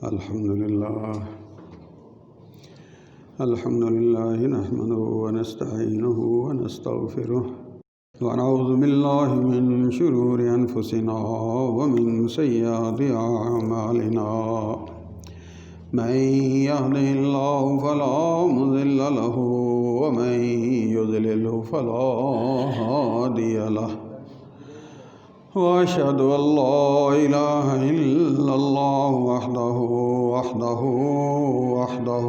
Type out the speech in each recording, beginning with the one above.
الحمد لله نحمده ونستعينه ونستغفره ونعوذ بالله من شرور أنفسنا ومن سيئات أعمالنا من يهده الله فلا مضل له ومن يضلله فلا هادي له وأشهد أن لا إله إلا الله وحده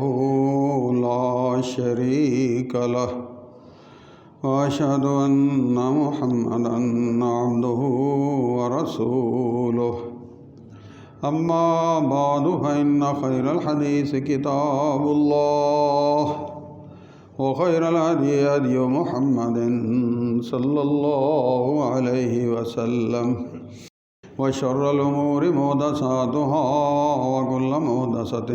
لا شريك له وأشهد أن محمدا عبده ورسوله أما بعد فإن خير الحديث كتاب الله وخير الهدي هدي محمد صلى الله عليه وسلم وشر الأمور محدثاتها وكل محدثة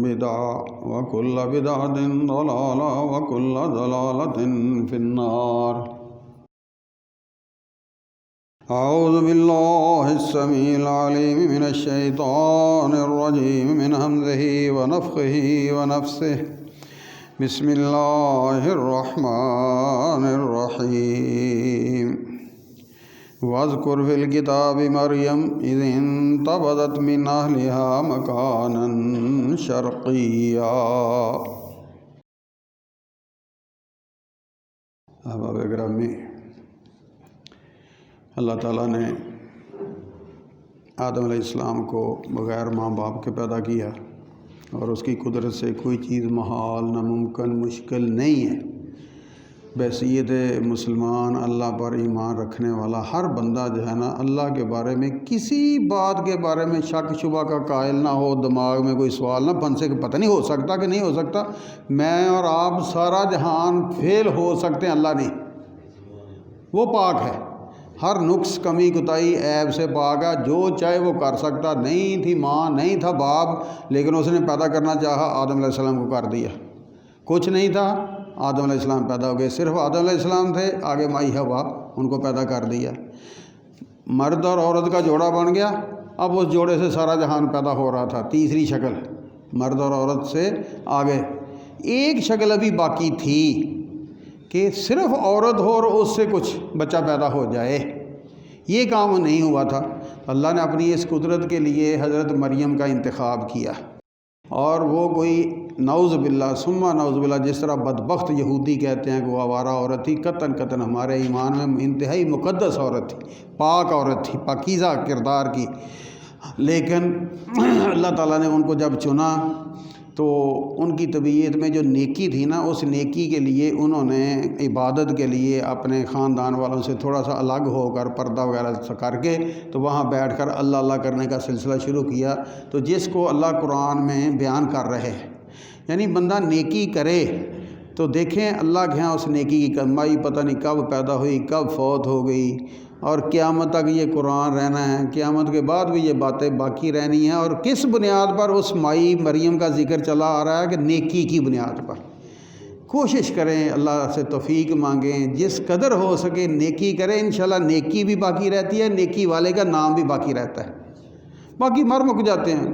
بدعة وكل بدعة ضلالة وكل ضلالة في النار. أعوذ بالله السميع العليم من الشيطان الرجيم من همزه ونفخه ونفسه. بسم الله الرحمن الرحيم. واذكر في الكتاب مريم إذ انتبذت من أهلها مكانا شرقيا. احباب گرامی، اللہ تعالیٰ نے آدم علیہ السلام کو بغیر ماں باپ کے پیدا کیا، اور اس کی قدرت سے کوئی چیز محال، ناممکن، مشکل نہیں ہے. بحیثیت مسلمان، اللہ پر ایمان رکھنے والا ہر بندہ جو ہے نا، اللہ کے بارے میں کسی بات کے بارے میں شک شبہ کا قائل نہ ہو، دماغ میں کوئی سوال نہ بن سکے، پتہ نہیں ہو سکتا کہ نہیں ہو سکتا. میں اور آپ سارا جہان فیل ہو سکتے ہیں، اللہ نہیں، وہ پاک ہے، ہر نقص، کمی، کوتاہی، عیب سے پاک ہے. جو چاہے وہ کر سکتا. نہیں تھی ماں، نہیں تھا باپ، لیکن اس نے پیدا کرنا چاہا، آدم علیہ السلام کو کر دیا. کچھ نہیں تھا، آدم علیہ السلام پیدا ہو گئے. صرف آدم علیہ السلام تھے، آگے مائی حوا، ان کو پیدا کر دیا. مرد اور عورت کا جوڑا بن گیا. اب اس جوڑے سے سارا جہان پیدا ہو رہا تھا. تیسری شکل مرد اور عورت سے آگے ایک شکل ابھی باقی تھی کہ صرف عورت ہو اور اس سے کچھ بچہ پیدا ہو جائے. یہ کام نہیں ہوا تھا. اللہ نے اپنی اس قدرت کے لیے حضرت مریم کا انتخاب کیا، اور وہ کوئی نعوذ باللہ ثم نعوذ باللہ، جس طرح بدبخت یہودی کہتے ہیں کہ وہ آوارہ عورت تھی، قطعاً ہمارے ایمان میں انتہائی مقدس عورت تھی، پاک عورت تھی، پاکیزہ کردار کی. لیکن اللہ تعالیٰ نے ان کو جب چنا تو ان کی طبیعت میں جو نیکی تھی نا، اس نیکی کے لیے انہوں نے عبادت کے لیے اپنے خاندان والوں سے تھوڑا سا الگ ہو کر، پردہ وغیرہ کر کے، تو وہاں بیٹھ کر اللہ اللہ کرنے کا سلسلہ شروع کیا. تو جس کو اللہ قرآن میں بیان کر رہے ہیں، یعنی بندہ نیکی کرے تو دیکھیں اللہ کے ہاں اس نیکی کی کمائی پتہ نہیں کب پیدا ہوئی، کب فوت ہو گئی، اور قیامت تک یہ قرآن رہنا ہے. قیامت کے بعد بھی یہ باتیں باقی رہنی ہیں. اور کس بنیاد پر اس مائی مریم کا ذکر چلا آ رہا ہے کہ نیکی کی بنیاد پر. کوشش کریں، اللہ سے توفیق مانگیں، جس قدر ہو سکے نیکی کریں. انشاءاللہ نیکی بھی باقی رہتی ہے، نیکی والے کا نام بھی باقی رہتا ہے. باقی مر مک جاتے ہیں،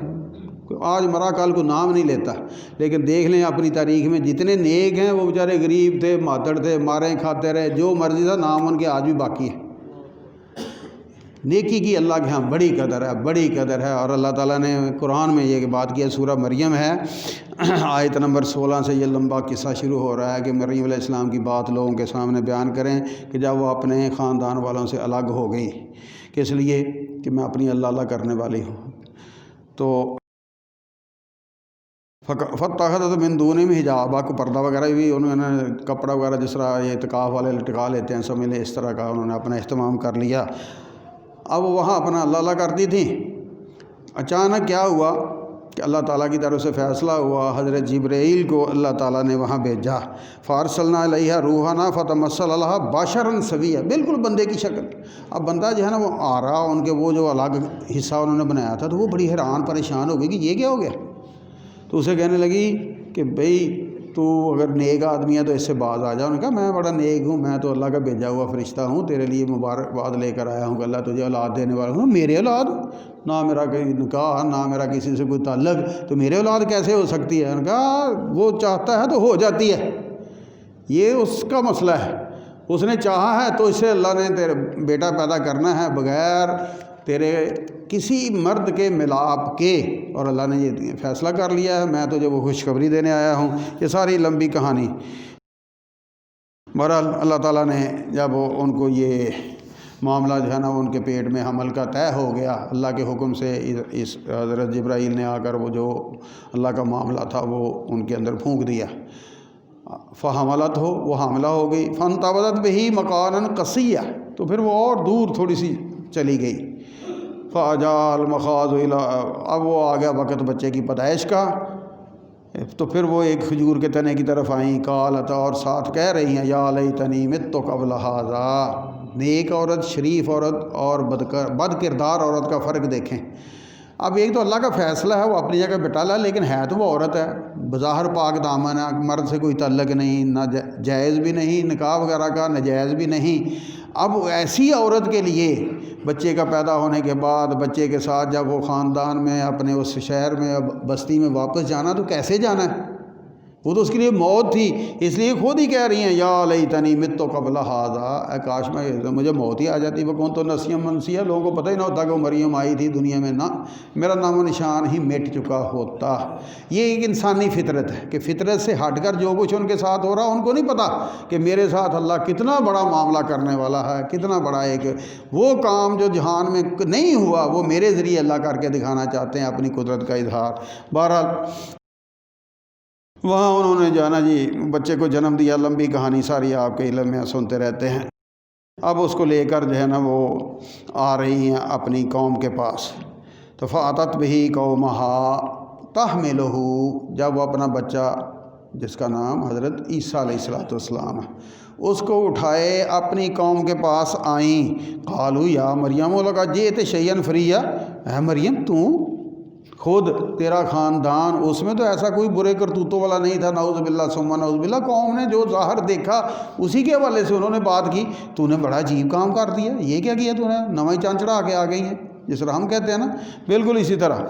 آج مرا کل کو نام نہیں لیتا. لیکن دیکھ لیں اپنی تاریخ میں جتنے نیک ہیں وہ بیچارے غریب تھے، ماتڑ تھے، مارے کھاتے رہے، جو مرضی تھا، نام ان کے آج بھی باقی ہے. نیکی کی اللہ کے ہاں بڑی قدر ہے، بڑی قدر ہے. اور اللہ تعالیٰ نے قرآن میں یہ بات کی ہے، سورہ مریم ہے، آیت نمبر 16 سے یہ لمبا قصہ شروع ہو رہا ہے کہ مریم علیہ السلام کی بات لوگوں کے سامنے بیان کریں کہ جب وہ اپنے خاندان والوں سے الگ ہو گئی، کس لیے کہ میں اپنی اللہ اللہ کرنے والی ہوں. تو فتخذت من دونہم حجابا، کو پردہ وغیرہ بھی انہوں نے، کپڑا وغیرہ جس طرح یہ اعتکاف والے لٹکا لیتے ہیں، سمجھ لیں اس طرح کا انہوں نے اپنا اہتمام کر لیا. اب وہاں اپنا اللہ اللہ کرتی تھیں. اچانک کیا ہوا کہ اللہ تعالیٰ کی طرف سے فیصلہ ہوا، حضرت جبرائیل کو اللہ تعالیٰ نے وہاں بھیجا. فارسلنا علیہا روحنا فتمثل لہا بشرا سویا، بالکل بندے کی شکل. اب بندہ جو ہے نا وہ آ رہا، ان کے وہ جو الگ حصہ انہوں نے بنایا تھا، تو وہ بڑی حیران پریشان ہو گئی کہ یہ کیا ہو گیا. تو اسے کہنے لگی کہ بھئی تو اگر نیک آدمی ہے تو اس سے باز آ جا۔ انہوں نے کہا میں بڑا نیک ہوں، میں تو اللہ کا بھیجا ہوا فرشتہ ہوں، تیرے لیے مبارکباد لے کر آیا ہوں کہ اللہ تجھے اولاد دینے والا ہوں۔ میرے اولاد؟ نہ میرا کوئی نکاح، نہ میرا کسی سے کوئی تعلق، تو میرے اولاد کیسے ہو سکتی ہے؟ انہوں نے کہا وہ چاہتا ہے تو ہو جاتی ہے، یہ اس کا مسئلہ ہے، اس نے چاہا ہے تو اس سے اللہ نے تیرے بیٹا پیدا کرنا ہے بغیر تیرے کسی مرد کے ملاپ کے، اور اللہ نے یہ فیصلہ کر لیا ہے، میں تجھے وہ خوشخبری دینے آیا ہوں۔ یہ ساری لمبی کہانی، بہرحال اللہ تعالیٰ نے جب ان کو یہ معاملہ جو ہے نا ان کے پیٹ میں حمل کا طے ہو گیا، اللہ کے حکم سے اس حضرت جبرائیل نے آ کر وہ جو اللہ کا معاملہ تھا وہ ان کے اندر پھونک دیا، فحملت ہو، وہ حاملہ ہو گئی، فانتبذت بہ مکانا قصیا، تو پھر وہ اور دور تھوڑی سی چلی گئی، فاجال مخاض الی، اب وہ آ گیا وقت بچے کی پیدائش کا، تو پھر وہ ایک کھجور کے تنے کی طرف آئیں، قالت، اور ساتھ کہہ رہی ہیں یا لیتنی مت قبل ھذا۔ نیک عورت، شریف عورت اور بد کردار عورت کا فرق دیکھیں۔ اب ایک تو اللہ کا فیصلہ ہے، وہ اپنی جگہ بٹالا ہے، لیکن ہے تو وہ عورت ہے، بظاہر پاک دامن ہے، مرد سے کوئی تعلق نہیں، نہ جائز بھی نہیں نکاح وغیرہ کا، ناجائز بھی نہیں۔ اب ایسی عورت کے لیے بچے کا پیدا ہونے کے بعد بچے کے ساتھ جب وہ خاندان میں اپنے اس شہر میں بستی میں واپس جانا، تو کیسے جانا ہے؟ وہ تو اس کے لیے موت تھی، اس لیے خود ہی کہہ رہی ہیں یا لیتنی مت قبل ھذا، اے کاش مجھے موت ہی آ جاتی، وکنت نسیا منسیا، لوگوں کو پتہ ہی نہ ہوتا کہ وہ مریم آئی تھی دنیا میں، نہ میرا نام و نشان ہی مٹ چکا ہوتا۔ یہ ایک انسانی فطرت ہے کہ فطرت سے ہٹ کر جو کچھ ان کے ساتھ ہو رہا، ان کو نہیں پتہ کہ میرے ساتھ اللہ کتنا بڑا معاملہ کرنے والا ہے، کتنا بڑا ایک وہ کام جو جہان میں نہیں ہوا وہ میرے ذریعے اللہ کر کے دکھانا چاہتے ہیں، اپنی قدرت کا اظہار۔ بہرحال وہاں انہوں نے جانا جی بچے کو جنم دیا، لمبی کہانی ساری آپ کے علم میں سنتے رہتے ہیں۔ اب اس کو لے کر جو ہے نا وہ آ رہی ہیں اپنی قوم کے پاس، تو فاتت بہ قومہا تحملہ، جب وہ اپنا بچہ جس کا نام حضرت عیسیٰ علیہ السلام ہے اس کو اٹھائے اپنی قوم کے پاس آئیں، قالوا یا مریم، وہ لگا جئت شیئا فریا، اے مریم تو خود تیرا خاندان اس میں تو ایسا کوئی برے کرتوتوں والا نہیں تھا، نعوذ باللہ ثم نعوذ باللہ، قوم نے جو ظاہر دیکھا اسی کے حوالے سے انہوں نے بات کی، تو نے بڑا عجیب کام کر دیا، یہ کیا کیا تو نے، نواں چاند چڑھا کے آ گئی ہیں، جس طرح ہم کہتے ہیں نا، بالکل اسی طرح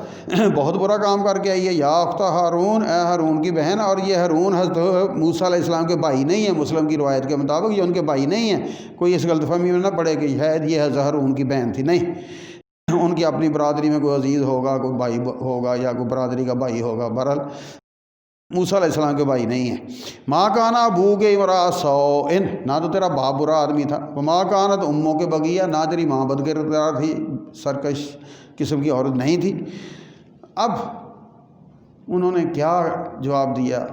بہت برا کام کر کے آئی ہے۔ یا اخت ہارون، اے ہارون کی بہن، اور یہ ہارون حضرت موسیٰ علیہ السلام کے بھائی نہیں ہیں، مسلم کی روایت کے مطابق یہ ان کے بھائی نہیں ہیں، کوئی اس غلط فہمی میں نہ پڑے کہ شاید یہ حضرت ہارون کی بہن تھی، نہیں، ان کی اپنی برادری میں کوئی عزیز ہوگا، کوئی بھائی ہوگا یا کوئی برادری کا بھائی ہوگا، بہرحال موسیٰ علیہ السلام کے بھائی نہیں ہیں۔ ماں کانا ابوک امرأ سوء، نہ تو تیرا باپ برا آدمی تھا، وما کانت امک بغیہ، نہ تیری ماں بد کردار تھی، سرکش قسم کی عورت نہیں تھی۔ اب انہوں نے کیا جواب دیا،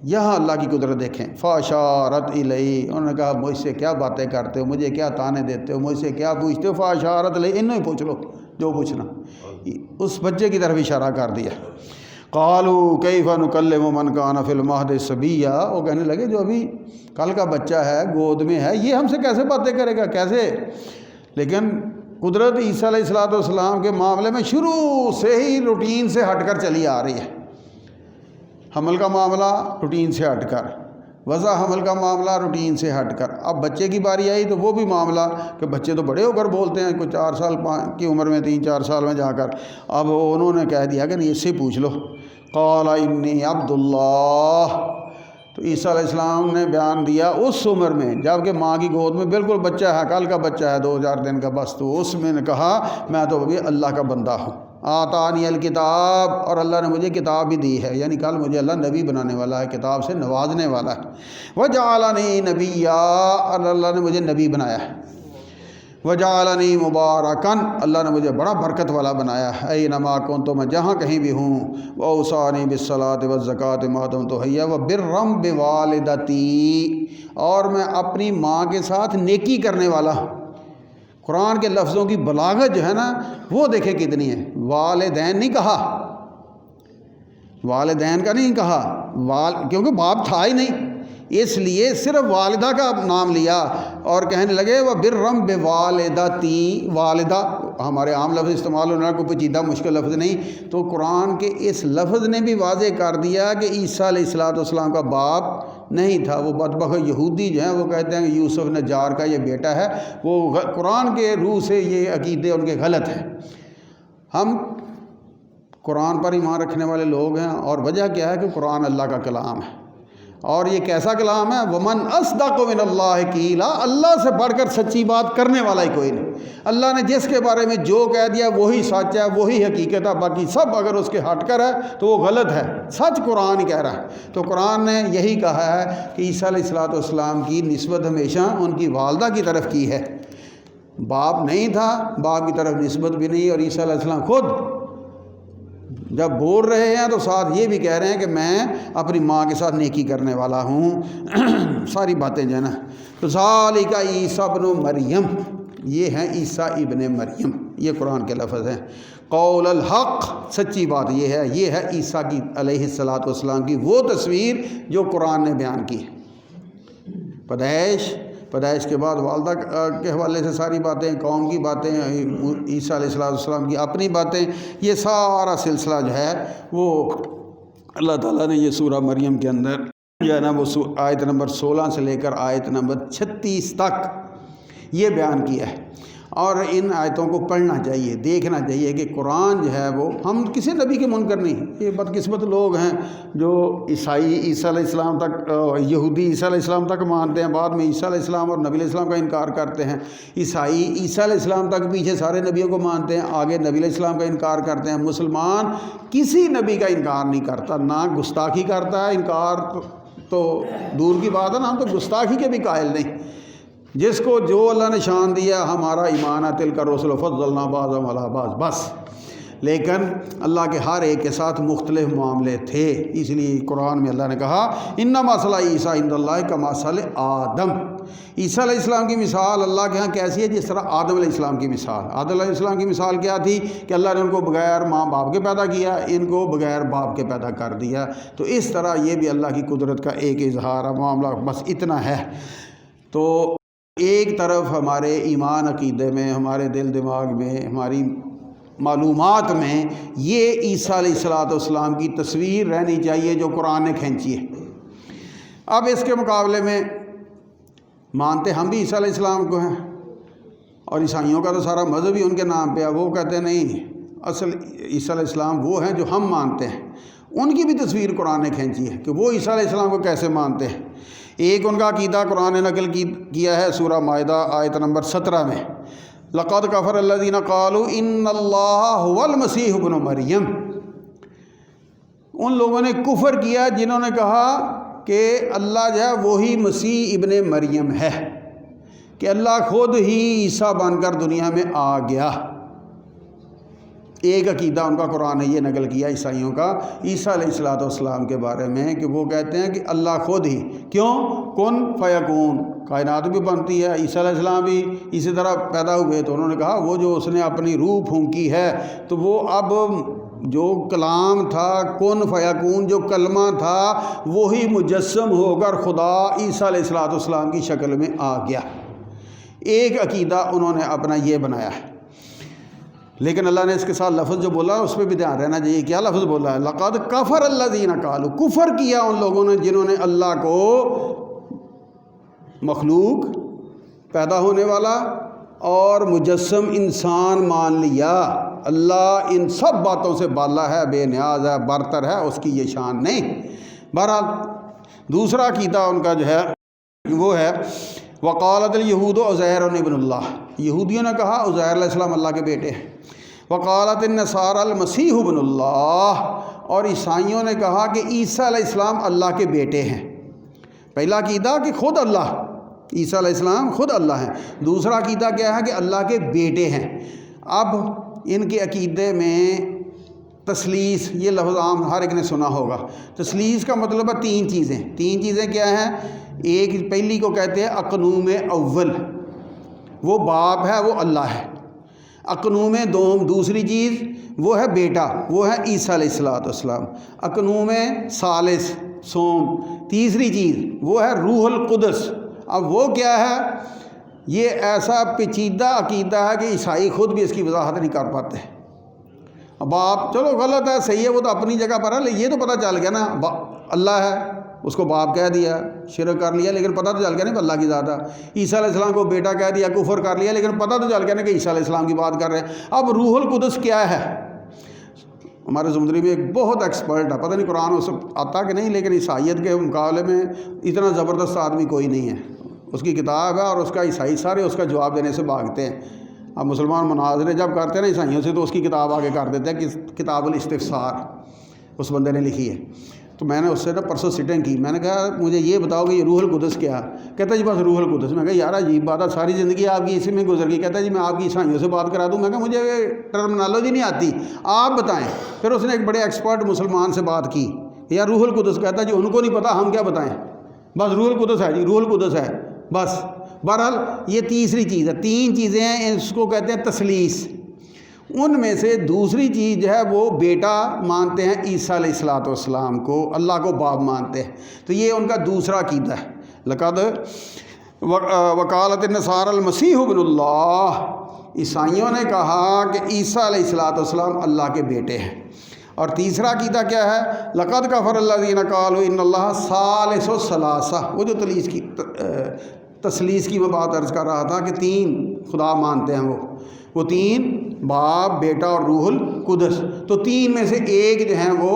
یہاں اللہ کی قدرت دیکھیں، فاشارت الیہ، انہوں نے کہا مجھ سے کیا باتیں کرتے ہو، مجھے کیا تانے دیتے ہو، مجھ سے کیا پوچھتے ہو، فاشارت الیہ، انہوں ہی پوچھ لو جو پوچھنا، اس بچے کی طرف اشارہ کر دیا۔ قالوا کیف نکلم من کان فی المہد صبیا، وہ کہنے لگے جو ابھی کل کا بچہ ہے گود میں ہے، یہ ہم سے کیسے باتیں کرے گا، کیسے؟ لیکن قدرت عیسیٰ علیہ السلام کے معاملے میں شروع سے ہی روٹین سے ہٹ کر چلی آ رہی ہے، حمل کا معاملہ روٹین سے ہٹ کر، وضع حمل کا معاملہ روٹین سے ہٹ کر، اب بچے کی باری آئی تو وہ بھی معاملہ کہ بچے تو بڑے ہو کر بولتے ہیں، کوئی 4 سال کی عمر میں 3-4 سال میں جا کر، اب انہوں نے کہہ دیا کہ نہیں اس سے پوچھ لو، قال انی عبد اللہ، تو عیسیٰ علیہ السلام نے بیان دیا اس عمر میں جب کہ ماں کی گود میں بالکل بچہ ہے، کل کا بچہ ہے 2-4 دن کا بس، تو اس میں نے کہا میں تو ابھی اللہ کا بندہ ہوں، آتانی الکتاب، اور اللہ نے مجھے کتاب بھی دی ہے، یعنی کل مجھے اللہ نبی بنانے والا ہے، کتاب سے نوازنے والا ہے، وجعلنی نبیا، اور اللہ نے مجھے نبی بنایا ہے، وجعلنی مبارکن، اللہ نے مجھے بڑا برکت والا بنایا ہے، اینما کنت، میں جہاں کہیں بھی ہوں، واوصانی بالصلاۃ والزکاۃ ما دمت حیا وبرا بوالدتی، اور میں اپنی ماں کے ساتھ نیکی کرنے والا ہوں۔ قرآن کے لفظوں کی بلاغت جو ہے نا وہ دیکھیں کتنی ہے، والدین نہیں کہا، والدین کا نہیں کہا، کیونکہ باپ تھا ہی نہیں، اس لیے صرف والدہ کا نام لیا اور کہنے لگے وہ برم بوالدتی، والدہ ہمارے عام لفظ استعمال ہونا، کوئی پیچیدہ مشکل لفظ نہیں، تو قرآن کے اس لفظ نے بھی واضح کر دیا کہ عیسیٰ علیہ السلام کا باپ نہیں تھا۔ وہ بدبخت یہودی جو ہیں وہ کہتے ہیں کہ یوسف نجار کا یہ بیٹا ہے، وہ قرآن کے روح سے یہ عقیدے ان کے غلط ہیں۔ ہم قرآن پر ایمان رکھنے والے لوگ ہیں، اور وجہ کیا ہے کہ قرآن اللہ کا کلام ہے، اور یہ کیسا کلام ہے؟ ومن اصدق من اللہ قیلا، اللہ سے بڑھ کر سچی بات کرنے والا ہی کوئی نہیں۔ اللہ نے جس کے بارے میں جو کہہ دیا وہی سچ ہے، وہی حقیقت ہے، باقی سب اگر اس کے ہٹ کر ہے تو وہ غلط ہے۔ سچ قرآن ہی کہہ رہا ہے۔ تو قرآن نے یہی کہا ہے کہ عیسیٰ علیہ السلام کی نسبت ہمیشہ ان کی والدہ کی طرف کی ہے، باپ نہیں تھا، باپ کی طرف نسبت بھی نہیں، اور عیسیٰ علیہ السلام خود جب بول رہے ہیں تو ساتھ یہ بھی کہہ رہے ہیں کہ میں اپنی ماں کے ساتھ نیکی کرنے والا ہوں۔ ساری باتیں جو ہے نا، تو ذالک عیسیٰ ابن مریم، یہ ہیں عیسیٰ ابن مریم، یہ قرآن کے لفظ ہیں۔ قول الحق، سچی بات یہ ہے عیسیٰ کی علیہ السلام کی وہ تصویر جو قرآن نے بیان کی۔ پیدائش کے بعد والدہ کے حوالے سے ساری باتیں، قوم کی باتیں، عیسیٰ علیہ السلام کی اپنی باتیں، یہ سارا سلسلہ جو ہے وہ اللہ تعالیٰ نے یہ سورہ مریم کے اندر جو ہے نا وہ آیت نمبر 16 سے لے کر آیت نمبر 36 تک یہ بیان کیا ہے۔ اور ان آیتوں کو پڑھنا چاہیے، دیکھنا چاہیے کہ قرآن جو ہے وہ، ہم کسی نبی کے منکر نہیں، یہ بدقسمت لوگ ہیں جو عیسائی عیسیٰ علیہ السلام تک، یہودی عیسیٰ علیہ السلام تک مانتے ہیں، بعد میں عیسیٰ علیہ السلام اور نبی علیہ السلام کا انکار کرتے ہیں۔ عیسائی عیسیٰ علیہ السلام تک پیچھے سارے نبیوں کو مانتے ہیں، آگے نبی علیہ السلام کا انکار کرتے ہیں۔ مسلمان کسی نبی کا انکار نہیں کرتا، نہ گستاخی کرتا ہے، انکار تو دور کی بات ہے نا، ہم تو گستاخی کے بھی قائل نہیں۔ جس کو جو اللہ نے شان دیا ہمارا ایمان ہے، تلک الرسل فضلنا بعضهم علی بعض، بس۔ لیکن اللہ کے ہر ایک کے ساتھ مختلف معاملے تھے، اس لیے قرآن میں اللہ نے کہا انما مثل عیسیٰ عند اللہ کمثل آدم، عیسیٰ علیہ السلام کی مثال اللہ کے ہاں کیسی ہے؟ جس طرح آدم علیہ السلام کی مثال۔ آدم علیہ السلام کی مثال کیا تھی؟ کہ اللہ نے ان کو بغیر ماں باپ کے پیدا کیا، ان کو بغیر باپ کے پیدا کر دیا۔ تو اس طرح یہ بھی اللہ کی قدرت کا ایک اظہار ہے، معاملہ بس اتنا ہے۔ تو ایک طرف ہمارے ایمان عقیدے میں، ہمارے دل دماغ میں، ہماری معلومات میں یہ عیسیٰ علیہ السلام کی تصویر رہنی چاہیے جو قرآن نے کھینچی ہے۔ اب اس کے مقابلے میں مانتے ہم بھی عیسیٰ علیہ السلام کو ہیں، اور عیسائیوں کا تو سارا مذہب ہی ان کے نام پہ ہے۔ وہ کہتے ہیں نہیں، اصل عیسیٰ علیہ السلام وہ ہیں جو ہم مانتے ہیں۔ ان کی بھی تصویر قرآن نے کھینچی ہے کہ وہ عیسیٰ علیہ السلام کو کیسے مانتے ہیں۔ ایک ان کا عقیدہ قرآن نے نقل کیا ہے سورہ مائدہ آیت نمبر 17 میں، لقد کفر الذین قالوا ان اللہ هو المسیح ابن مریم۔ ان لوگوں نے کفر کیا جنہوں نے کہا کہ اللہ جو ہے وہی مسیح ابن مریم ہے، کہ اللہ خود ہی عیسیٰ بن کر دنیا میں آ گیا۔ ایک عقیدہ ان کا قرآن نے یہ نقل کیا عیسائیوں کا عیسیٰ علیہ السلام کے بارے میں، کہ وہ کہتے ہیں کہ اللہ خود ہی، کیوں؟ کن فیکون، کائنات بھی بنتی ہے، عیسیٰ علیہ السلام بھی اسی طرح پیدا ہوئے، تو انہوں نے کہا وہ جو اس نے اپنی روح پھونکی ہے تو وہ اب جو کلام تھا کن فیکون، جو کلمہ تھا وہی مجسم ہو کر خدا عیسیٰ علیہ السلام کی شکل میں آ گیا۔ ایک عقیدہ انہوں نے اپنا یہ بنایا ہے، لیکن اللہ نے اس کے ساتھ لفظ جو بولا اس پہ بھی دھیان رہنا چاہیے۔ کیا لفظ بولا ہے؟ لقد کفر الذین قالوا، کفر کیا ان لوگوں نے جنہوں نے اللہ کو مخلوق، پیدا ہونے والا اور مجسم انسان مان لیا۔ اللہ ان سب باتوں سے بالا ہے، بے نیاز ہے، برتر ہے، اس کی یہ شان نہیں۔ بہرحال دوسرا عقیدہ ان کا جو ہے وہ ہے وقالت الیہود عزیر ابن اللہ، یہودیوں نے کہا عزیر علیہ السلام اللہ کے بیٹے ہیں۔ وقالت النصارى المسیح ابن اللہ، اور عیسائیوں نے کہا کہ عیسیٰ علیہ السلام اللہ کے بیٹے ہیں۔ پہلا عقیدہ کہ خود اللہ، عیسیٰ علیہ السلام خود اللہ ہیں۔ دوسرا عقیدہ کیا ہے کہ اللہ کے بیٹے ہیں۔ اب ان کے عقیدے میں تثلیث، یہ لفظ عام ہر ایک نے سنا ہوگا۔ تثلیث کا مطلب ہے تین چیزیں کیا ہیں؟ ایک پہلی کو کہتے ہیں اقنوم اول، وہ باپ ہے، وہ اللہ ہے۔ اقنوم دوم دوسری چیز وہ ہے بیٹا، وہ ہے عیسیٰ علیہ السلام۔ اقنوم ثالث صوم. تیسری چیز وہ ہے روح القدس. اب وہ کیا ہے؟ یہ ایسا پیچیدہ عقیدہ ہے کہ عیسائی خود بھی اس کی وضاحت نہیں کر پاتے. اب آپ چلو غلط ہے صحیح ہے وہ تو اپنی جگہ پر ہے، لیکن یہ تو پتہ چل گیا نا اللہ ہے، اس کو باپ کہہ دیا، شرک کر لیا، لیکن پتہ تو چل گیا نا کہ اللہ کی ذات ہے. عیسیٰ علیہ السلام کو بیٹا کہہ دیا، کفر کر لیا، لیکن پتہ تو چل گیا نا کہ عیسیٰ علیہ السلام کی بات کر رہے ہیں. اب روح القدس کیا ہے؟ ہمارے زمدری میں ایک بہت ایکسپرٹ ہے، پتہ نہیں قرآن اس آتا کہ نہیں، لیکن عیسائیت کے مقابلے میں اتنا زبردست آدمی کوئی نہیں ہے. اس کی کتاب ہے اور اس کا عیسائی سارے اس کا جواب دینے سے بھاگتے ہیں. اب مسلمان مناظرے جب کرتے ہیں نا عیسائیوں سے تو اس کی کتاب آگے کر دیتے ہیں کہ کتاب الاستفسار اس بندے نے لکھی ہے. تو میں نے اس سے نا پرسوں سٹنگ کی، میں نے کہا مجھے یہ بتاؤ کہ یہ روح القدس کیا؟ کہتا جی بس روح القدس. میں کہا یار عجیب بات ہے، ساری زندگی آپ کی اسی میں گزر گئی. کہتا جی میں آپ کی عیسائیوں سے بات کرا دوں. میں کہا مجھے ٹرمنالوجی نہیں آتی، آپ بتائیں. پھر اس نے ایک بڑے ایکسپرٹ مسلمان سے بات کی، یار روح القدس. کہتا جی ان کو نہیں پتہ، ہم کیا بتائیں، بس روح القدس ہے جی، روح القدس ہے بس. بہرحال یہ تیسری چیز ہے. تین چیزیں ہیں، اس کو کہتے ہیں تثلیث. ان میں سے دوسری چیز جو ہے وہ بیٹا مانتے ہیں عیسیٰ علیہ السلام کو، اللہ کو باپ مانتے ہیں. تو یہ ان کا دوسرا عقیدہ ہے. لقد وکالت النصارى المسیح ابن اللہ، عیسائیوں نے کہا کہ عیسیٰ علیہ السلام اللہ کے بیٹے ہیں. اور تیسرا عقیدہ کیا ہے؟ لقد کفر الذین قالوا ان اللہ ثالث ثلاثہ. وہ جو تثلیث کی میں بات عرض کر رہا تھا کہ تین خدا مانتے ہیں وہ تین، باپ، بیٹا اور روح القدس. تو تین میں سے ایک جو ہیں وہ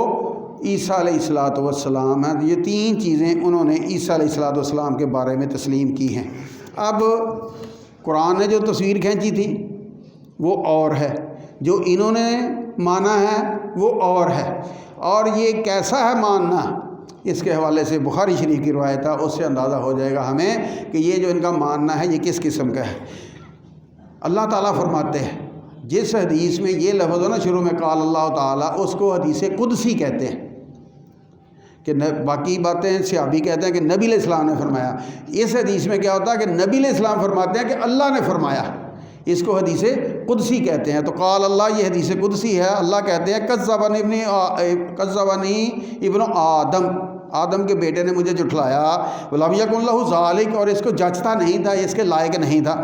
عیسیٰ علیہ السلام ہیں. یہ تین چیزیں انہوں نے عیسیٰ علیہ السلام کے بارے میں تسلیم کی ہیں. اب قرآن نے جو تصویر کھینچی تھی وہ اور ہے، جو انہوں نے مانا ہے وہ اور ہے. اور یہ کیسا ہے ماننا، اس کے حوالے سے بخاری شریف کی روایت ہے، اس سے اندازہ ہو جائے گا ہمیں کہ یہ جو ان کا ماننا ہے یہ کس قسم کا ہے. اللہ تعالیٰ فرماتے ہیں، جس حدیث میں یہ لفظ ہے نا شروع میں قال اللہ تعالیٰ، اس کو حدیث قدسی کہتے ہیں. کہ باقی باتیں صحابی کہتے ہیں کہ نبی علیہ السلام نے فرمایا. اس حدیث میں کیا ہوتا ہے کہ نبی علیہ السلام فرماتے ہیں کہ اللہ نے فرمایا. اس کو حدیث قدسی کہتے ہیں. تو قال اللہ، یہ حدیث قدسی ہے. اللہ کہتے ہیں کذبنی ابن آدم کے بیٹے نے مجھے جھٹلایا. ولم یکن لہ ذالک، اور اس کو جچتا نہیں تھا، اس کے لائق نہیں تھا.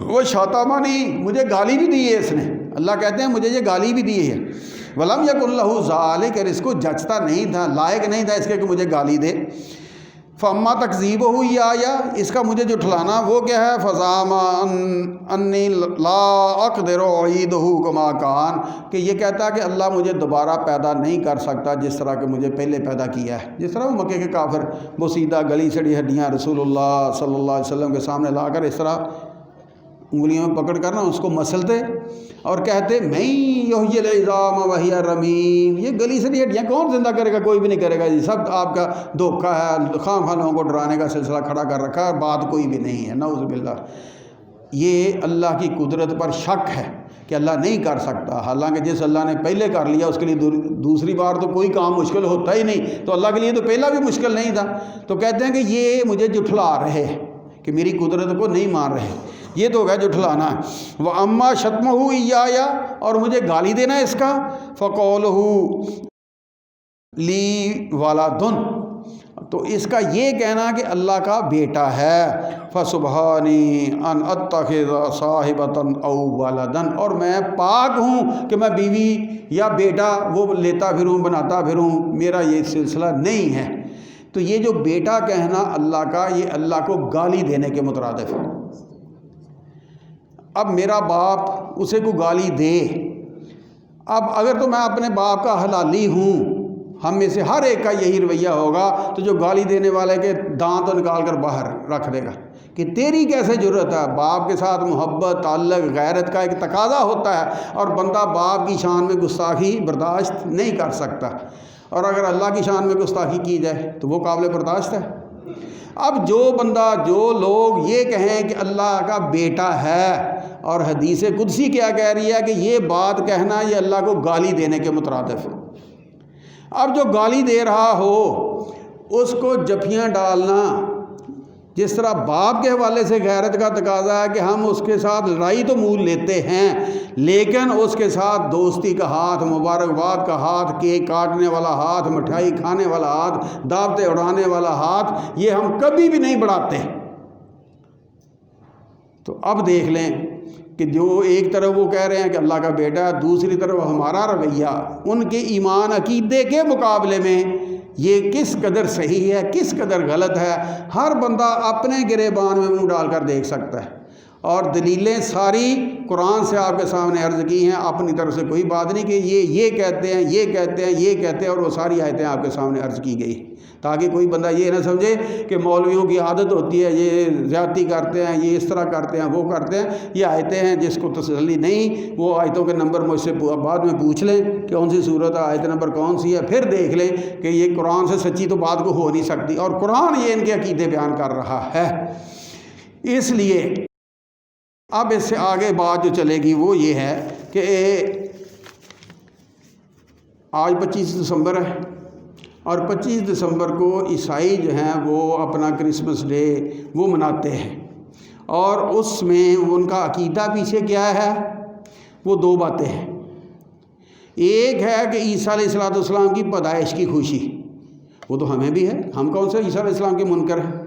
وہ شاتمنی، مجھے گالی بھی دی ہے اس نے. اللہ کہتے ہیں مجھے یہ گالی بھی دی ہے. ولم یکن لہ ذالک، اور اس کو جچتا نہیں تھا، لائق نہیں تھا اس کے کہ مجھے گالی دے. فاما تکذیبہ آیا، اس کا مجھے جھٹلانا وہ کیا ہے، فزعم انی لا اقدر اعیدہ کما کان، کہ یہ کہتا ہے کہ اللہ مجھے دوبارہ پیدا نہیں کر سکتا جس طرح کہ مجھے پہلے پیدا کیا ہے. جس طرح وہ مکے کے کافر بوسیدہ گلی سڑی ہڈیاں رسول اللہ صلی اللہ علیہ وسلم کے سامنے لا کر اس طرح انگلیوں میں پکڑ کر نا اس کو مسلتے اور کہتے میں یحیی العظام وہی رمیم. یہ گلی سڑی ہڈیاں کون زندہ کرے گا؟ کوئی بھی نہیں کرے گا جی. سب آپ کا دھوکہ ہے، خواہ لوگوں کو ڈرانے کا سلسلہ کھڑا کر رکھا ہے، بات کوئی بھی نہیں ہے. نعوذ باللہ. یہ اللہ کی قدرت پر شک ہے کہ اللہ نہیں کر سکتا، حالانکہ جس اللہ نے پہلے کر لیا اس کے لیے دوسری بار تو کوئی کام مشکل ہوتا ہی نہیں. تو اللہ کے لیے تو پہلا بھی مشکل نہیں تھا. تو کہتے ہیں کہ یہ مجھے جھٹلا رہے کہ میری قدرت کو نہیں مان رہے. یہ تو ہو گیا جھٹلانا. وہ اما شتمہ ایایا، اور مجھے گالی دینا اس کا، فقولہ لی ولدن، تو اس کا یہ کہنا کہ اللہ کا بیٹا ہے. فسبحانی ان اتخذ صاحبۃ او ولدن، اور میں پاک ہوں کہ میں بیوی یا بیٹا وہ لیتا پھروں بناتا پھروں، میرا یہ سلسلہ نہیں ہے. تو یہ جو بیٹا کہنا اللہ کا، یہ اللہ کو گالی دینے کے مترادف ہے. اب میرا باپ اسے کو گالی دے، اب اگر تو میں اپنے باپ کا حلالی ہوں، ہم میں سے ہر ایک کا یہی رویہ ہوگا، تو جو گالی دینے والے کے دانت نکال کر باہر رکھ دے گا کہ تیری کیسے جرت ہے. باپ کے ساتھ محبت، تعلق، غیرت کا ایک تقاضا ہوتا ہے، اور بندہ باپ کی شان میں گستاخی برداشت نہیں کر سکتا. اور اگر اللہ کی شان میں گستاخی کی جائے تو وہ قابل برداشت ہے. اب جو بندہ، جو لوگ یہ کہیں کہ اللہ کا بیٹا ہے، اور حدیث قدسی کیا کہہ رہی ہے کہ یہ بات کہنا یہ اللہ کو گالی دینے کے مترادف ہے. اب جو گالی دے رہا ہو اس کو جفیاں ڈالنا، جس طرح باپ کے حوالے سے غیرت کا تقاضا ہے کہ ہم اس کے ساتھ لڑائی تو مول لیتے ہیں، لیکن اس کے ساتھ دوستی کا ہاتھ، مبارکباد کا ہاتھ، کیک کاٹنے والا ہاتھ، مٹھائی کھانے والا ہاتھ، دعوتیں اڑانے والا ہاتھ، یہ ہم کبھی بھی نہیں بڑھاتے۔ تو اب دیکھ لیں کہ جو ایک طرف وہ کہہ رہے ہیں کہ اللہ کا بیٹا ہے، دوسری طرف ہمارا رویہ ان کے ایمان عقیدے کے مقابلے میں یہ کس قدر صحیح ہے، کس قدر غلط ہے، ہر بندہ اپنے گریبان میں منہ ڈال کر دیکھ سکتا ہے۔ اور دلیلیں ساری قرآن سے آپ کے سامنے عرض کی ہیں، اپنی طرف سے کوئی بات نہیں کہ یہ کہتے ہیں، یہ کہتے ہیں، یہ کہتے ہیں، اور وہ ساری آیتیں آپ کے سامنے عرض کی گئی، تاکہ کوئی بندہ یہ نہ سمجھے کہ مولویوں کی عادت ہوتی ہے، یہ زیادتی کرتے ہیں، یہ اس طرح کرتے ہیں، وہ کرتے ہیں۔ یہ آیتیں ہیں جس کو تسلی نہیں، وہ آیتوں کے نمبر مجھ سے بعد میں پوچھ لیں کہ کون سی صورت ہے، آیت نمبر کون سی ہے، پھر دیکھ لیں کہ یہ قرآن سے سچی تو بات کو ہو نہیں سکتی، اور قرآن یہ ان کے عقیدے بیان کر رہا ہے۔ اس لیے اب اس سے آگے بات جو چلے گی وہ یہ ہے کہ آج 25 دسمبر ہے، اور 25 دسمبر کو عیسائی جو ہیں وہ اپنا کرسمس ڈے وہ مناتے ہیں، اور اس میں ان کا عقیدہ پیچھے کیا ہے؟ وہ دو باتیں ہیں۔ ایک ہے کہ عیسیٰ علیہ السلام کی پیدائش کی خوشی، وہ تو ہمیں بھی ہے، ہم کون سے عیسیٰ علیہ السلام کے منکر ہیں؟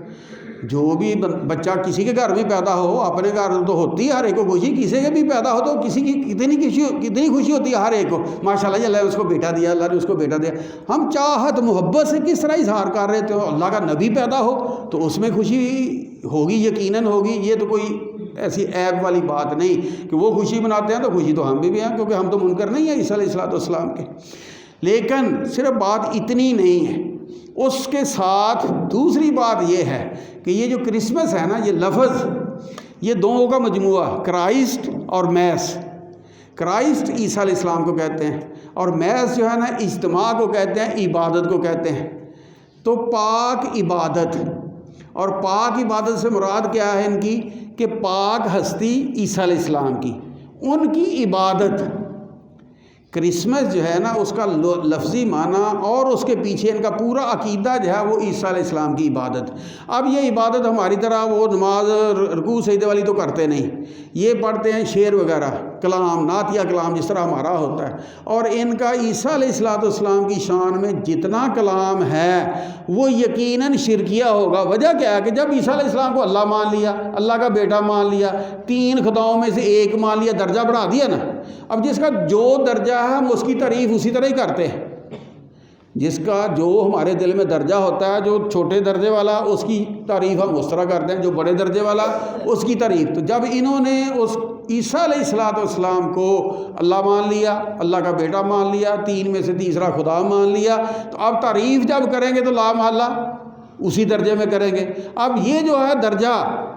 جو بھی بچہ کسی کے گھر میں پیدا ہو، اپنے گھر تو ہوتی ہے ہر ایک کو خوشی، کسی کے بھی پیدا ہو تو کسی کی کتنی خوشی ہوتی ہے ہر ایک کو، ماشاءاللہ جی اللہ نے اس کو بیٹا دیا، اللہ نے اس کو بیٹا دیا۔ ہم چاہت محبت سے کس طرح اظہار کر رہے تھے، اللہ کا نبی پیدا ہو تو اس میں خوشی ہوگی، یقیناً ہوگی، یہ تو کوئی ایسی عیب والی بات نہیں کہ وہ خوشی مناتے ہیں تو خوشی تو ہم بھی ہیں، کیونکہ ہم تو منکر نہیں ہیں عیسیٰ علیہ السلام کے۔ لیکن صرف بات اتنی نہیں ہے، اس کے ساتھ دوسری بات یہ ہے کہ یہ جو کرسمس ہے نا، یہ لفظ یہ دونوں کا مجموعہ، کرائسٹ اور میس۔ کرائسٹ عیسیٰ علیہ السلام کو کہتے ہیں، اور میس جو ہے نا اجتماع کو کہتے ہیں، عبادت کو کہتے ہیں۔ تو پاک عبادت، اور پاک عبادت سے مراد کیا ہے ان کی؟ کہ پاک ہستی عیسیٰ علیہ السلام کی، ان کی عبادت۔ کرسمس جو ہے نا اس کا لفظی معنی اور اس کے پیچھے ان کا پورا عقیدہ جو ہے وہ عیسیٰ علیہ السلام کی عبادت۔ اب یہ عبادت ہماری طرح وہ نماز رکوع سجدے والی تو کرتے نہیں، یہ پڑھتے ہیں شعر وغیرہ، کلام، نعتیہ کلام جس طرح ہمارا ہوتا ہے، اور ان کا عیسیٰ علیہ السلام کی شان میں جتنا کلام ہے وہ یقیناً شرکیہ ہوگا۔ وجہ کیا ہے کہ جب عیسیٰ علیہ السلام کو اللہ مان لیا، اللہ کا بیٹا مان لیا، 3 خداؤں میں سے ایک مان لیا، درجہ بڑھا دیا نا، اب جس کا جو درجہ ہے ہم اس کی تعریف اسی طرح ہی کرتے ہیں، جس کا جو ہمارے دل میں درجہ ہوتا ہے، جو چھوٹے درجے والا اس کی تعریف ہم اس طرح کرتے ہیں، جو بڑے درجے والا اس کی تعریف۔ تو جب انہوں نے اس عیسیٰ علیہ السلام کو اللہ مان لیا، اللہ کا بیٹا مان لیا، 3 میں سے تیسرا خدا مان لیا، تو اب تعریف جب کریں گے تو لا محالہ اسی درجے میں کریں گے۔ اب یہ جو ہے درجہ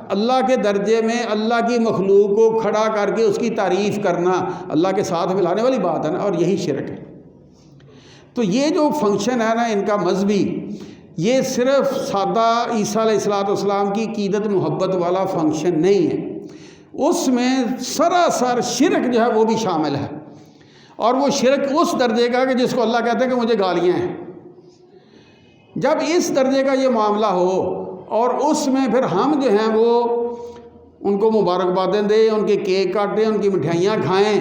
اللہ کے درجے میں اللہ کی مخلوق کو کھڑا کر کے اس کی تعریف کرنا اللہ کے ساتھ ملانے والی بات ہے نا، اور یہی شرک ہے۔ تو یہ جو فنکشن ہے نا ان کا مذہبی، یہ صرف سادہ عیسیٰ علیہ السلام کی عقیدت محبت والا فنکشن نہیں ہے، اس میں سراسر شرک جو ہے وہ بھی شامل ہے، اور وہ شرک اس درجے کا کہ جس کو اللہ کہتے ہیں کہ مجھے گالیاں ہیں۔ جب اس درجے کا یہ معاملہ ہو اور اس میں پھر ہم جو ہیں وہ ان کو مبارکبادیں دیں، ان کے کیک کاٹیں، ان کی مٹھائیاں کھائیں،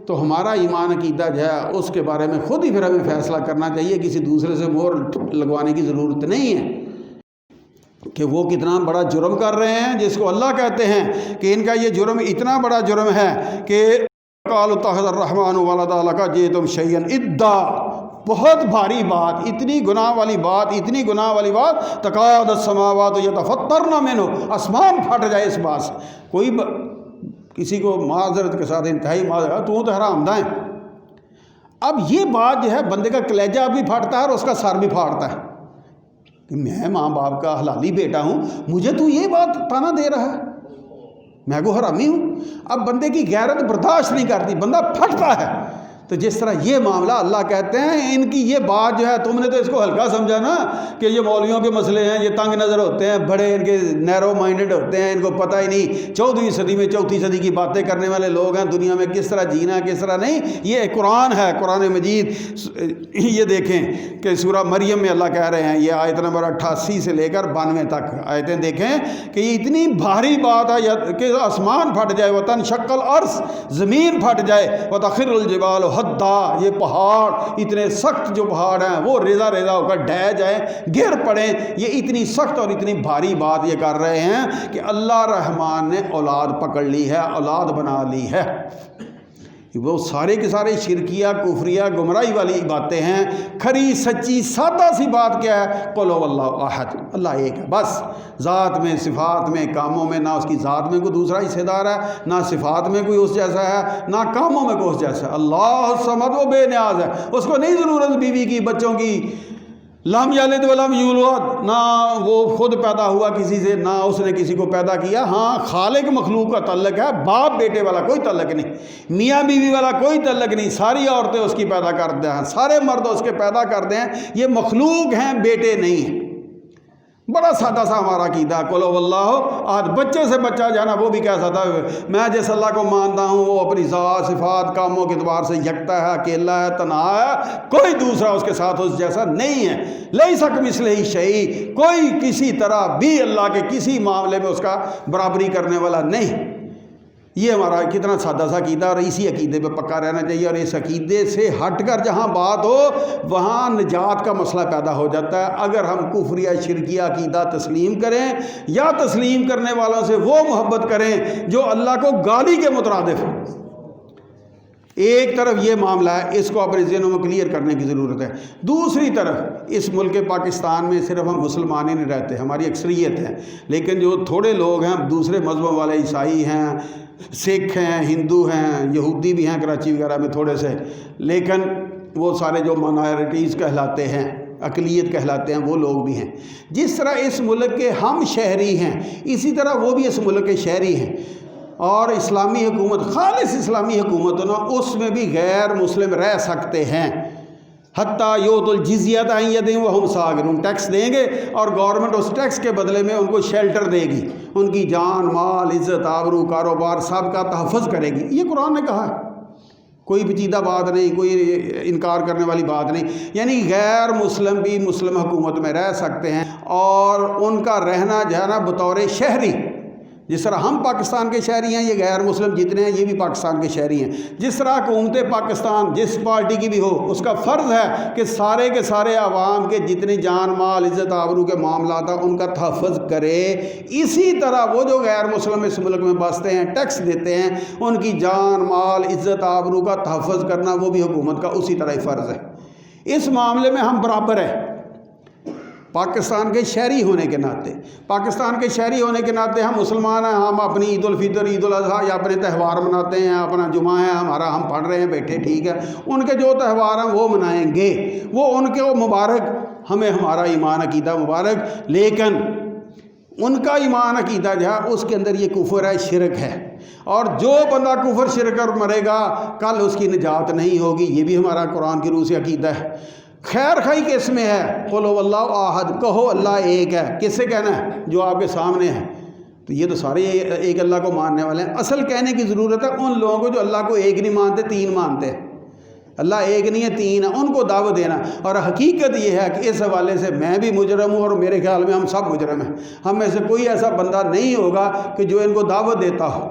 تو ہمارا ایمان عقیدہ جو ہے اس کے بارے میں خود ہی پھر ہمیں فیصلہ کرنا چاہیے، کسی دوسرے سے مہر لگوانے کی ضرورت نہیں ہے کہ وہ کتنا بڑا جرم کر رہے ہیں، جس کو اللہ کہتے ہیں کہ ان کا یہ جرم اتنا بڑا جرم ہے کہ قالوا اتخذ الرحمن ولدا لقد جئتم شیئا ادا، بہت بھاری بات، اتنی گناہ والی بات، اتنی گناہ والی بات، تکاد السماوات یتفطرن منہ، آسمان پھٹ جائے اس بات سے۔ کوئی کسی کو معذرت کے ساتھ انتہائی معذرت، تو حرام دہ ہے۔ اب یہ بات جو ہے بندے کا کلیجہ بھی پھاٹتا ہے اور اس کا سر بھی پھاڑتا ہے کہ میں ماں باپ کا حلالی بیٹا ہوں، مجھے تو یہ بات تانا دے رہا ہے، میں کو حرامی ہوں۔ اب بندے کی غیرت برداشت نہیں کرتی، بندہ پھٹتا ہے۔ تو جس طرح یہ معاملہ اللہ کہتے ہیں ان کی یہ بات جو ہے تم نے تو اس کو ہلکا سمجھا نا کہ یہ مولویوں کے مسئلے ہیں، یہ تنگ نظر ہوتے ہیں، بڑے ان کے نیرو مائنڈڈ ہوتے ہیں، ان کو پتہ ہی نہیں 14ویں صدی میں 4تھی صدی کی باتیں کرنے والے لوگ ہیں، دنیا میں کس طرح جینا ہے کس طرح نہیں۔ یہ قرآن ہے، قرآن مجید۔ یہ دیکھیں کہ سورہ مریم میں اللہ کہہ رہے ہیں، یہ آیت نمبر 88 سے لے کر 92 تک آیتیں دیکھیں کہ یہ اتنی بھاری بات ہے کہ آسمان پھٹ جائے، وتنشق الارض، زمین پھٹ جائے، وتخر الجبال حدا، یہ پہاڑ اتنے سخت جو پہاڑ ہیں وہ ریزہ ریزہ ہو کر ڈھہ جائیں، گر پڑیں۔ یہ اتنی سخت اور اتنی بھاری بات یہ کر رہے ہیں کہ اللہ رحمان نے اولاد پکڑ لی ہے، اولاد بنا لی ہے۔ وہ سارے کے سارے شرکیہ کفریہ گمراہی والی باتیں ہیں۔ کھری سچی سادہ سی بات کیا ہے؟ قل هو اللہ احد، اللہ ایک ہے بس۔ ذات میں، صفات میں، کاموں میں نہ اس کی ذات میں کوئی دوسرا حصے دار ہے، نہ صفات میں کوئی اس جیسا ہے، نہ کاموں میں کوئی اس جیسا ہے۔ اللہ الصمد، وہ بے نیاز ہے، اس کو نہیں ضرورت بیوی کی، بچوں کی۔ لم یلد ولم یولد، نہ وہ خود پیدا ہوا کسی سے، نہ اس نے کسی کو پیدا کیا۔ ہاں خالق مخلوق کا تعلق ہے، باپ بیٹے والا کوئی تعلق نہیں، میاں بیوی والا کوئی تعلق نہیں۔ ساری عورتیں اس کی پیدا کرتے ہیں، سارے مرد اس کے پیدا کرتے ہیں، یہ مخلوق ہیں، بیٹے نہیں ہیں۔ بڑا سادہ سا ہمارا عقیدہ ہے، قل هو اللہ احد۔ بچے سے بچہ جانا وہ بھی کہہ سکتا ہے میں جس اللہ کو مانتا ہوں وہ اپنی ذات صفات کاموں کے اعتبار سے یکتا ہے، اکیلا ہے، تنہا ہے، کوئی دوسرا اس کے ساتھ اس جیسا نہیں ہے۔ لیس کمثلہ شیء، کوئی کسی طرح بھی اللہ کے کسی معاملے میں اس کا برابری کرنے والا نہیں۔ یہ ہمارا کتنا سادہ سا عقیدہ، اور اسی عقیدے پہ پکا رہنا چاہیے، اور اس عقیدے سے ہٹ کر جہاں بات ہو وہاں نجات کا مسئلہ پیدا ہو جاتا ہے۔ اگر ہم کفر یا شرکیہ عقیدہ تسلیم کریں یا تسلیم کرنے والوں سے وہ محبت کریں جو اللہ کو گالی کے مترادف ہیں۔ ایک طرف یہ معاملہ ہے، اس کو اپنے ذہنوں میں کلیئر کرنے کی ضرورت ہے۔ دوسری طرف اس ملک پاکستان میں صرف ہم مسلمان ہی نہیں رہتے، ہماری اکثریت ہے، لیکن جو تھوڑے لوگ ہیں دوسرے مذہبوں والے، عیسائی ہیں، سکھ ہیں، ہندو ہیں، یہودی بھی ہیں کراچی وغیرہ میں تھوڑے سے، لیکن وہ سارے جو مائنورٹیز کہلاتے ہیں، اقلیت کہلاتے ہیں، وہ لوگ بھی ہیں۔ جس طرح اس ملک کے ہم شہری ہیں اسی طرح وہ بھی اس ملک کے شہری ہیں، اور اسلامی حکومت، خالص اسلامی حکومت ہو نا، اس میں بھی غیر مسلم رہ سکتے ہیں۔ حتیٰ یؤت الجزیۃ عن ید وہم صاغرون، ٹیکس دیں گے اور گورنمنٹ اس ٹیکس کے بدلے میں ان کو شیلٹر دے گی، ان کی جان مال عزت آبرو کاروبار سب کا تحفظ کرے گی۔ یہ قرآن نے کہا ہے، کوئی پیچیدہ بات نہیں، کوئی انکار کرنے والی بات نہیں۔ یعنی غیر مسلم بھی مسلم حکومت میں رہ سکتے ہیں، اور ان کا رہنا جو ہے نا بطور شہری، جس طرح ہم پاکستان کے شہری ہیں، یہ غیر مسلم جتنے ہیں یہ بھی پاکستان کے شہری ہیں۔ جس طرح حکومت پاکستان جس پارٹی کی بھی ہو، اس کا فرض ہے کہ سارے کے سارے عوام کے جتنی جان مال عزت آبرو کے معاملات ہیں ان کا تحفظ کرے، اسی طرح وہ جو غیر مسلم اس ملک میں بستے ہیں، ٹیکس دیتے ہیں، ان کی جان مال عزت آبرو کا تحفظ کرنا وہ بھی حکومت کا اسی طرح فرض ہے۔ اس معاملے میں ہم برابر ہیں پاکستان کے شہری ہونے کے ناطے۔ پاکستان کے شہری ہونے کے ناطے ہم مسلمان ہیں، ہم اپنی عید الفطر، عید الاضحیٰ یا اپنے تہوار مناتے ہیں، اپنا جمعہ ہے ہمارا، ہم پڑھ رہے ہیں بیٹھے، ٹھیک ہے، ان کے جو تہوار ہیں وہ منائیں گے، وہ ان کے مبارک، ہمیں ہمارا ایمان عقیدہ مبارک، لیکن ان کا ایمان عقیدہ جو ہے اس کے اندر یہ کفر ہے، شرک ہے، اور جو بندہ کفر شرک کر مرے گا کل اس کی نجات نہیں ہوگی۔ یہ بھی ہمارا قرآن کی روح سے عقیدہ ہے۔ خیر خائی کس میں ہے؟ قل هو اللہ احد، کہو اللہ ایک ہے۔ کس سے کہنا ہے؟ جو آپ کے سامنے ہے۔ تو یہ تو سارے ایک اللہ کو ماننے والے ہیں۔ اصل کہنے کی ضرورت ہے ان لوگوں کو جو اللہ کو ایک نہیں مانتے، تین مانتے ہیں۔ اللہ ایک نہیں ہے، تین ہے، ان کو دعوت دینا۔ اور حقیقت یہ ہے کہ اس حوالے سے میں بھی مجرم ہوں، اور میرے خیال میں ہم سب مجرم ہیں۔ ہم میں سے کوئی ایسا بندہ نہیں ہوگا کہ جو ان کو دعوت دیتا ہو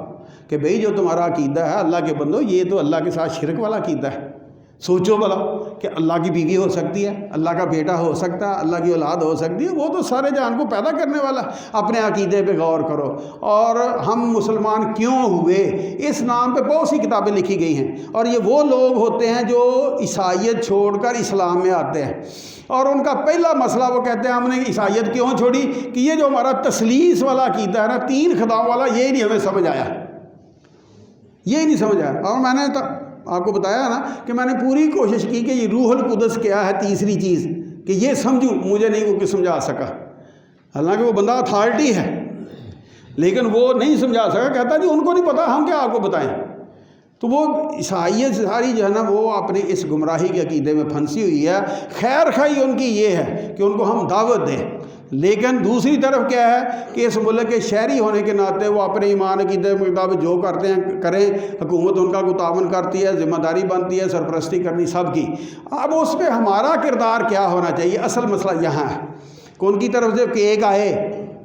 کہ بھئی جو تمہارا عقیدہ ہے اللہ کے بندو، یہ تو اللہ کے ساتھ شرک والا عقیدہ ہے۔ سوچو بھلا کہ اللہ کی بیوی ہو سکتی ہے، اللہ کا بیٹا ہو سکتا ہے، اللہ کی اولاد ہو سکتی ہے، وہ تو سارے جہان کو پیدا کرنے والا۔ اپنے عقیدے پہ غور کرو۔ اور ہم مسلمان کیوں ہوئے، اس نام پہ بہت سی کتابیں لکھی گئی ہیں، اور یہ وہ لوگ ہوتے ہیں جو عیسائیت چھوڑ کر اسلام میں آتے ہیں، اور ان کا پہلا مسئلہ وہ کہتے ہیں ہم نے عیسائیت کیوں چھوڑی کہ یہ جو ہمارا تثلیث والا عقیدہ ہے نا، تین خداؤں والا، یہ نہیں ہمیں سمجھ آیا، یہ نہیں سمجھ آیا۔ اور میں نے آپ کو بتایا نا کہ میں نے پوری کوشش کی کہ یہ روح القدس کیا ہے، تیسری چیز، کہ یہ سمجھوں، مجھے نہیں کوئی سمجھا سکا، حالانکہ وہ بندہ اتھارٹی ہے، لیکن وہ نہیں سمجھا سکا۔ کہتا جی ان کو نہیں پتا، ہم کیا آپ کو بتائیں۔ تو وہ عیسائیت ساری جو ہے نا وہ اپنے اس گمراہی کے عقیدے میں پھنسی ہوئی ہے۔ خیر خواہی ان کی یہ ہے کہ ان کو ہم دعوت دیں، لیکن دوسری طرف کیا ہے کہ اس ملک کے شہری ہونے کے ناطے وہ اپنے ایمان عقیدے کے مطابق جو کرتے ہیں کریں، حکومت ان کا کو تعاون کرتی ہے، ذمہ داری بنتی ہے سرپرستی کرنی سب کی۔ اب اس پہ ہمارا کردار کیا ہونا چاہیے؟ اصل مسئلہ یہاں ہے کہ ان کی طرف سے کیک آئے،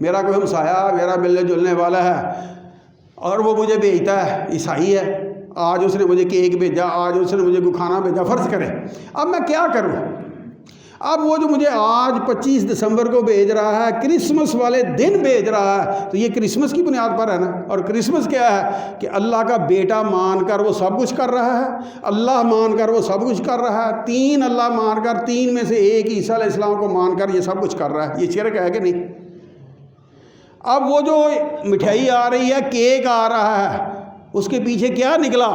میرا کوئی ہمسایہ میرا ملنے جلنے والا ہے اور وہ مجھے بھیجتا ہے، عیسائی ہے، آج اس نے مجھے کیک بھیجا، آج اس نے مجھے کوئی کھانا بھیجا، فرض کریں اب میں کیا کروں؟ اب وہ جو مجھے آج 25 دسمبر کو بھیج رہا ہے، کرسمس والے دن بھیج رہا ہے، تو یہ کرسمس کی بنیاد پر ہے نا۔ اور کرسمس کیا ہے کہ اللہ کا بیٹا مان کر وہ سب کچھ کر رہا ہے، اللہ مان کر وہ سب کچھ کر رہا ہے، تین اللہ مان کر، تین میں سے ایک عیسیٰ علیہ السلام کو مان کر یہ سب کچھ کر رہا ہے۔ یہ شرک ہے کہ نہیں؟ اب وہ جو مٹھائی آ رہی ہے، کیک آ رہا ہے، اس کے پیچھے کیا نکلا؟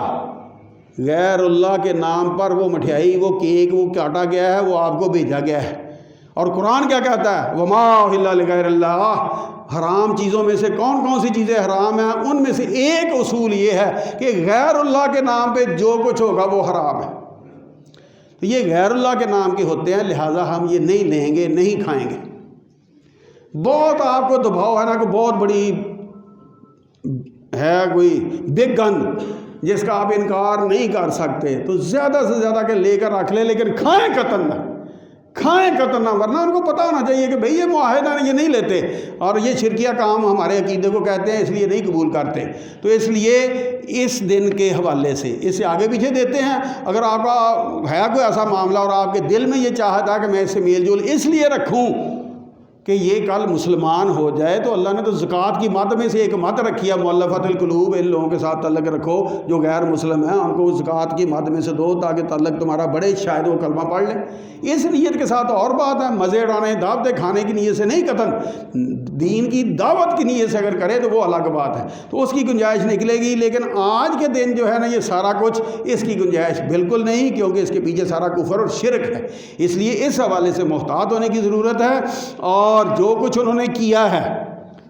غیر اللہ کے نام پر وہ مٹھائی، وہ کیک، وہ کاٹا گیا ہے، وہ آپ کو بھیجا گیا ہے۔ اور قرآن کیا کہتا ہے؟ وما اہل لغیر اللہ۔ حرام چیزوں میں سے کون کون سی چیزیں حرام ہیں؟ ان میں سے ایک اصول یہ ہے کہ غیر اللہ کے نام پہ جو کچھ ہوگا وہ حرام ہے۔ تو یہ غیر اللہ کے نام کے ہوتے ہیں، لہٰذا ہم یہ نہیں لیں گے، نہیں کھائیں گے۔ بہت آپ کو دباؤ ہے نا کہ بہت بڑی ہے کوئی بگ گن جس کا آپ انکار نہیں کر سکتے، تو زیادہ سے زیادہ کہ لے کر رکھ لیں، لیکن کھائیں قطعاً نہ، کھائیں قطعاً نہ، ورنہ ان کو پتہ ہونا چاہیے کہ بھئی یہ معاہدہ یہ نہیں لیتے اور یہ شرکیہ کام ہمارے عقیدے کو کہتے ہیں، اس لیے نہیں قبول کرتے۔ تو اس لیے اس دن کے حوالے سے اسے آگے پیچھے دیتے ہیں۔ اگر آپ کا ہے کوئی ایسا معاملہ اور آپ کے دل میں یہ چاہتا ہے کہ میں اس سے میل جول اس لیے رکھوں کہ یہ کل مسلمان ہو جائے، تو اللہ نے تو زکوٰۃ کی مد میں سے ایک مد رکھی ہے، مؤلفۃ القلوب، ان لوگوں کے ساتھ تعلق رکھو جو غیر مسلم ہیں، ان کو زکوٰۃ کی مد میں سے دو تاکہ تعلق تمہارا بڑے، شاید وہ کلمہ پڑھ لیں۔ اس نیت کے ساتھ اور بات ہے، مزے اڑانے، دعوتیں کھانے کی نیت سے نہیں، قطعاً دین کی دعوت کی نیت سے اگر کرے تو وہ الگ بات ہے، تو اس کی گنجائش نکلے گی۔ لیکن آج کے دن جو ہے نا یہ سارا کچھ، اس کی گنجائش بالکل نہیں، کیونکہ اس کے پیچھے سارا کفر اور شرک ہے۔ اس لیے اس حوالے سے محتاط ہونے کی ضرورت ہے۔ اور جو کچھ انہوں نے کیا ہے،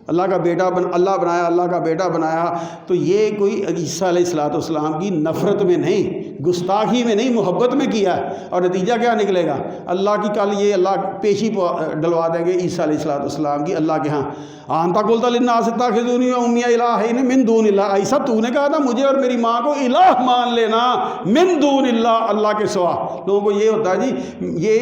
اللہ کا بیٹا اللہ بنایا، اللہ کا بیٹا بنایا، تو یہ کوئی عیسیٰ علیہ السلام کی نفرت میں نہیں، گستاخی میں نہیں، محبت میں کیا ہے۔ اور نتیجہ کیا نکلے گا؟ اللہ کی کل یہ اللہ پیشی ڈلوا دیں گے عیسیٰ علیہ السلام کی اللہ کے ہاں۔ انت قلت للناس اتخذونی وامي الہین من دون اللہ، عیسیٰ تو نے کہا تھا مجھے اور میری ماں کو الہ مان لینا من دون اللہ، اللہ کے سوا۔ لوگوں کو یہ ہوتا ہے جی یہ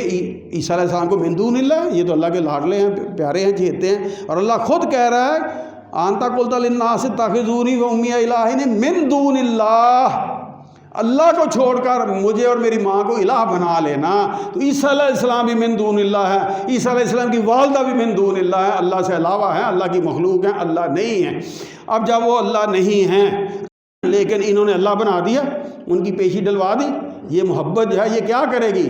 عیسیٰ علیہ السلام کو من دون اللہ، یہ تو اللہ کے لاڈلے ہیں، پیارے ہیں، چہتے ہیں۔ اور اللہ خود کہہ رہا ہے انت قلت للناس اتخذونی وامي الہین من دون اللہ، اللہ کو چھوڑ کر مجھے اور میری ماں کو الہ بنا لینا۔ تو عیسیٰ علیہ السلام بھی من دون اللہ ہے، عیسیٰ علیہ السلام کی والدہ بھی من دون اللہ ہے، اللہ سے علاوہ ہیں، اللہ کی مخلوق ہیں، اللہ نہیں ہیں۔ اب جب وہ اللہ نہیں ہیں لیکن انہوں نے اللہ بنا دیا، ان کی پیشی ڈلوا دی، یہ محبت جو ہے یہ کیا کرے گی؟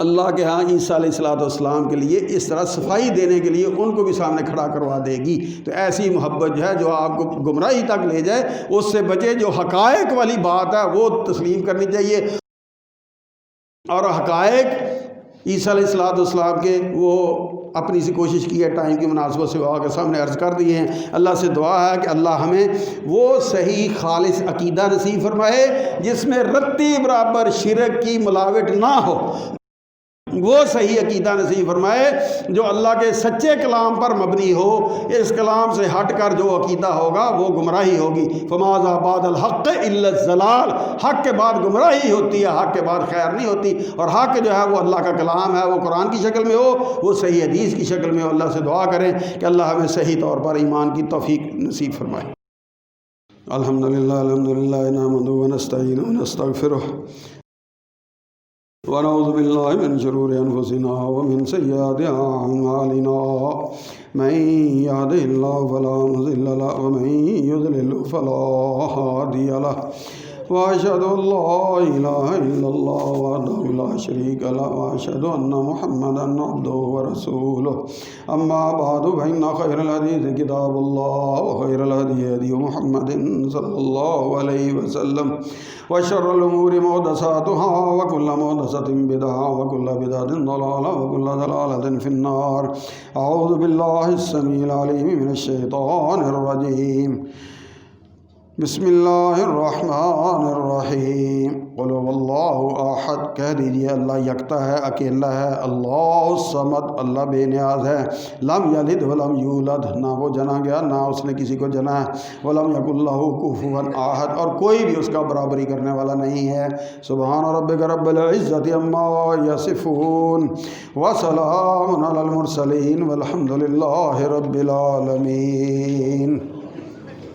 اللہ کے ہاں عیسیٰ علیہ السلام کے لیے اس طرح صفائی دینے کے لیے ان کو بھی سامنے کھڑا کروا دے گی۔ تو ایسی محبت جو ہے جو آپ کو گمراہی تک لے جائے، اس سے بچے۔ جو حقائق والی بات ہے وہ تسلیم کرنی چاہیے، اور حقائق عیسیٰ علیہ السلام کے وہ اپنی سی کوشش کی ہے، ٹائم کی مناسبت سے وہ کے سامنے عرض کر دیے ہیں۔ اللہ سے دعا ہے کہ اللہ ہمیں وہ صحیح خالص عقیدہ نصیب فرمائے جس میں رتی برابر شرک کی ملاوٹ نہ ہو، وہ صحیح عقیدہ نصیب فرمائے جو اللہ کے سچے کلام پر مبنی ہو۔ اس کلام سے ہٹ کر جو عقیدہ ہوگا وہ گمراہی ہوگی۔ فماذا بعد الحق الا الضلال، حق کے بعد گمراہی ہوتی ہے، حق کے بعد خیر نہیں ہوتی۔ اور حق جو ہے وہ اللہ کا کلام ہے، وہ قرآن کی شکل میں ہو، وہ صحیح حدیث کی شکل میں ہو۔ اللہ سے دعا کریں کہ اللہ ہمیں صحیح طور پر ایمان کی توفیق نصیب فرمائے۔ الحمدللہ نحمدہ ونستعینہ ونستغفرہ ونعوذ باللہ من شرور انفسنا ومن سیئات اعمالنا، من یهده اللہ فلا مضل له ومن یضلل فلا ہادی له، واشهد ان لا الہ الا اللہ وحدہ لا شریک له، واشهد ان محمدا عبدہ ورسولہ۔ اما بعد فإن خیر الحدیث کتاب اللہ وخیر الہدی ہدی محمد صلی اللہ علیہ وسلم، وشر الأمور محدثاتها وكل محدثة بدعة وكل بدعة ضلالة وكل ضلالة في النار۔ أعوذ بالله السميع العليم من الشيطان الرجيم۔ بسم اللہ الرحمن الرحیم قل هو اللہ احد، کہہ دیجئے اللہ یکتا ہے، اکیلا ہے، اللہ الصمد، اللہ بے نیاز ہے، لم یلد ولم یولد، نہ وہ جنا گیا نہ اس نے کسی کو جنا ہے، ولم یکن لہ کفوا احد، اور کوئی بھی اس کا برابری کرنے والا نہیں ہے۔ سبحان ربک رب العزت عما یصفون وسلام علی المرسلین والحمد للہ رب العالمین۔